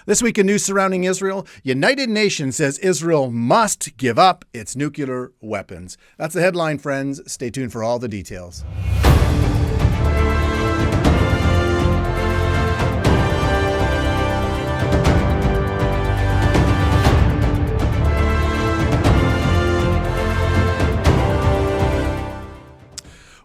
This week in news surrounding Israel, United Nations says Israel must give up its nuclear weapons. That's the headline, friends. Stay tuned for all the details.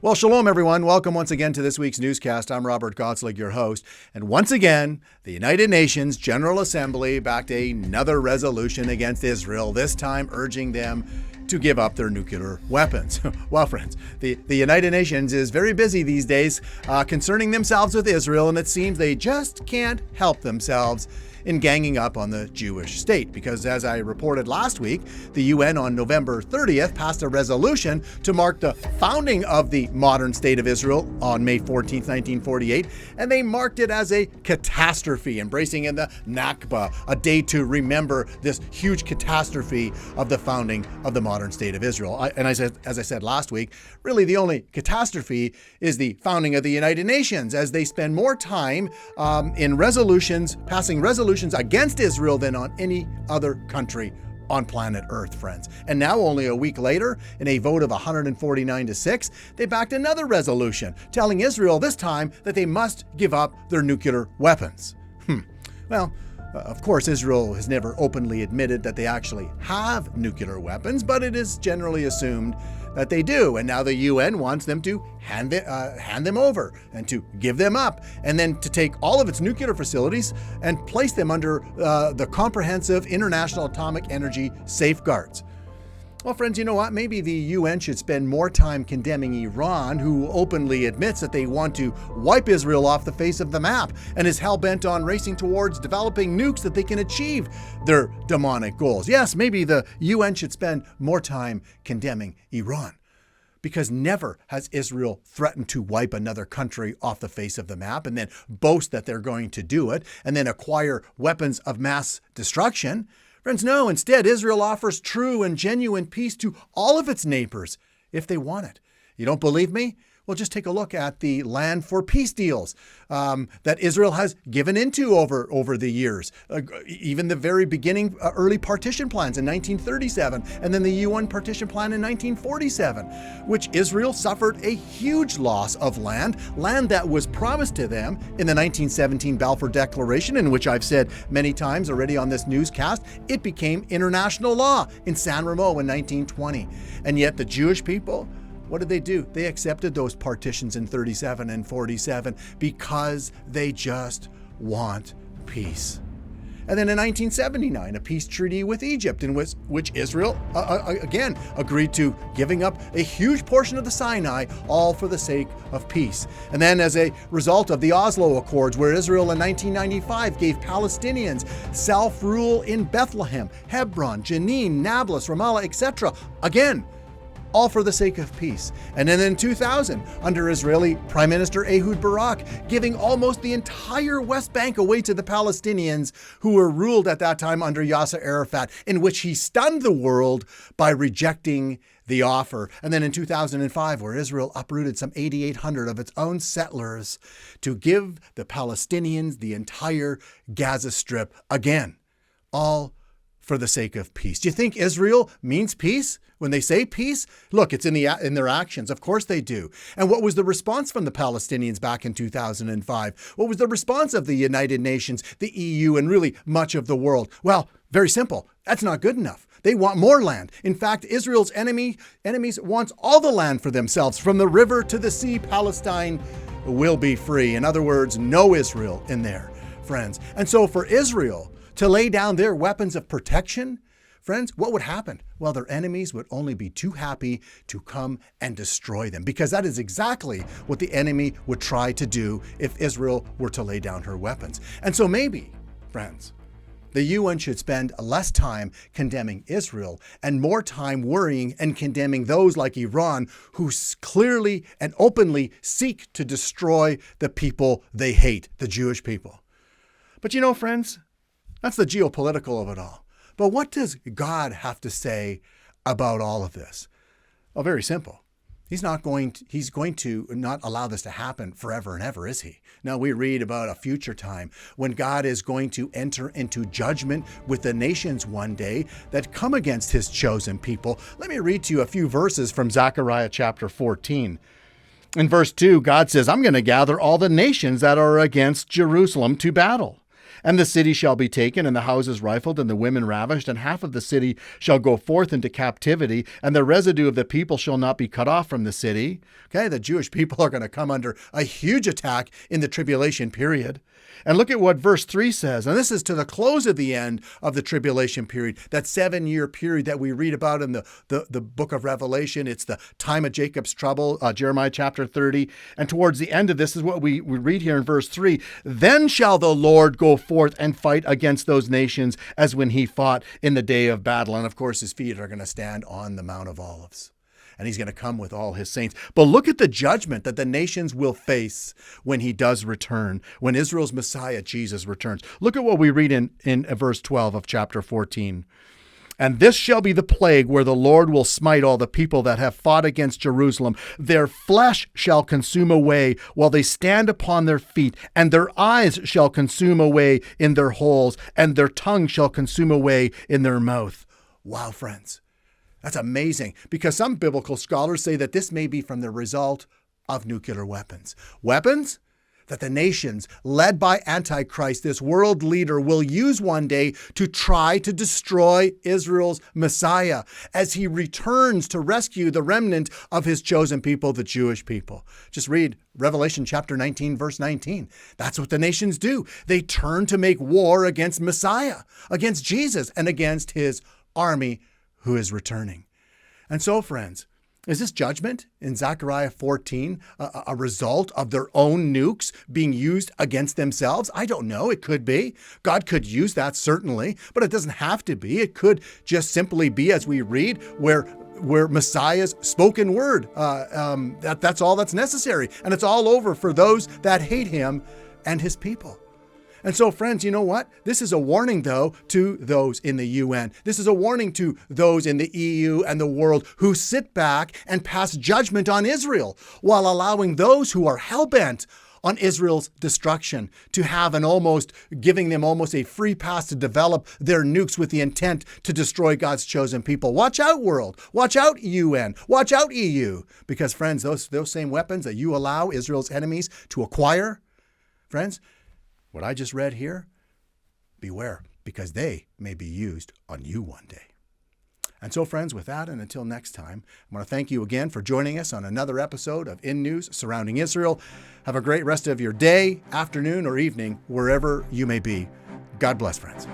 Well, shalom, everyone. Welcome once again to this week's newscast. I'm Robert Gottslig, your host. And once again, the United Nations General Assembly backed another resolution against Israel, this time urging them to give up their nuclear weapons. Well, friends, the United Nations is very busy these days concerning themselves with Israel, and it seems they just can't help themselves in ganging up on the Jewish state. Because as I reported last week, the UN on November 30th passed a resolution to mark the founding of the modern state of Israel on May 14th, 1948, and they marked it as a catastrophe, embracing in the Nakba, a day to remember this huge catastrophe of the founding of the modern state of Israel. As I said last week, really the only catastrophe is the founding of the United Nations, as they spend more time in passing resolutions against Israel than on any other country on planet Earth, friends. And now, only a week later, in a vote of 149-6, they backed another resolution telling Israel this time that they must give up their nuclear weapons. Well, of course, Israel has never openly admitted that they actually have nuclear weapons, but it is generally assumed that they do. And now the UN wants them to hand them over and to give them up, and then to take all of its nuclear facilities and place them under the comprehensive international atomic energy safeguards. Well, friends, you know what? Maybe the UN should spend more time condemning Iran, who openly admits that they want to wipe Israel off the face of the map and is hell-bent on racing towards developing nukes that they can achieve their demonic goals. Yes, maybe the UN should spend more time condemning Iran, because never has Israel threatened to wipe another country off the face of the map and then boast that they're going to do it and then acquire weapons of mass destruction. Friends, no, instead, Israel offers true and genuine peace to all of its neighbors if they want it. You don't believe me? Well, just take a look at the land for peace deals that Israel has given into over the years. Even the very beginning early partition plans in 1937, and then the UN partition plan in 1947, which Israel suffered a huge loss of land that was promised to them in the 1917 Balfour Declaration, in which I've said many times already on this newscast, it became international law in San Remo in 1920. And yet the Jewish people, what did they do? They accepted those partitions in 37 and 47 because they just want peace. And then in 1979, a peace treaty with Egypt, in which Israel, again, agreed to giving up a huge portion of the Sinai, all for the sake of peace. And then as a result of the Oslo Accords, where Israel in 1995 gave Palestinians self-rule in Bethlehem, Hebron, Jenin, Nablus, Ramallah, etc., again, all for the sake of peace. And then in 2000, under Israeli Prime Minister Ehud Barak, giving almost the entire West Bank away to the Palestinians, who were ruled at that time under Yasser Arafat, in which he stunned the world by rejecting the offer. And then in 2005, where Israel uprooted some 8,800 of its own settlers to give the Palestinians the entire Gaza Strip again, all for the sake of peace. Do you think Israel means peace when they say peace? Look, it's in their actions. Of course they do. And what was the response from the Palestinians back in 2005? What was the response of the United Nations, the EU, and really much of the world? Well, very simple. That's not good enough. They want more land. In fact, Israel's enemies wants all the land for themselves. From the river to the sea, Palestine will be free. In other words, no Israel in there, friends. And so for Israel to lay down their weapons of protection, friends, what would happen? Well, their enemies would only be too happy to come and destroy them, because that is exactly what the enemy would try to do if Israel were to lay down her weapons. And so maybe, friends, the UN should spend less time condemning Israel and more time worrying and condemning those like Iran, who clearly and openly seek to destroy the people they hate, the Jewish people. But you know, friends, that's the geopolitical of it all. But what does God have to say about all of this? Well, very simple. He's going to not allow this to happen forever and ever, is he? No, we read about a future time when God is going to enter into judgment with the nations one day that come against his chosen people. Let me read to you a few verses from Zechariah chapter 14. In verse 2, God says, I'm going to gather all the nations that are against Jerusalem to battle. And the city shall be taken, and the houses rifled, and the women ravished, and half of the city shall go forth into captivity, and the residue of the people shall not be cut off from the city. Okay, the Jewish people are going to come under a huge attack in the tribulation period. And look at what verse 3 says. And this is to the close of the end of the tribulation period, that 7-year period that we read about in the book of Revelation. It's the time of Jacob's trouble, Jeremiah chapter 30. And towards the end of this is what we read here in verse 3. Then shall the Lord go forth and fight against those nations as when he fought in the day of battle. And of course, his feet are going to stand on the Mount of Olives. And he's going to come with all his saints. But look at the judgment that the nations will face when he does return, when Israel's Messiah, Jesus, returns. Look at what we read in verse 12 of chapter 14. And this shall be the plague where the Lord will smite all the people that have fought against Jerusalem. Their flesh shall consume away while they stand upon their feet, and their eyes shall consume away in their holes, and their tongue shall consume away in their mouth. Wow, friends. That's amazing, because some biblical scholars say that this may be from the result of nuclear weapons. Weapons that the nations, led by Antichrist, this world leader, will use one day to try to destroy Israel's Messiah as he returns to rescue the remnant of his chosen people, the Jewish people. Just read Revelation chapter 19, verse 19. That's what the nations do. They turn to make war against Messiah, against Jesus, and against his army who is returning. And so, friends, is this judgment in Zechariah 14 a result of their own nukes being used against themselves? I don't know. It could be. God could use that, certainly, but it doesn't have to be. It could just simply be, as we read, where Messiah's spoken word. That's all that's necessary. And it's all over for those that hate him and his people. And so, friends, you know what? This is a warning, though, to those in the UN. This is a warning to those in the EU and the world who sit back and pass judgment on Israel while allowing those who are hell-bent on Israel's destruction to have giving them almost a free pass to develop their nukes with the intent to destroy God's chosen people. Watch out, world. Watch out, UN. Watch out, EU. Because, friends, those same weapons that you allow Israel's enemies to acquire, friends, what I just read here, beware, because they may be used on you one day. And so, friends, with that, and until next time, I want to thank you again for joining us on another episode of In News Surrounding Israel. Have a great rest of your day, afternoon, or evening, wherever you may be. God bless, friends.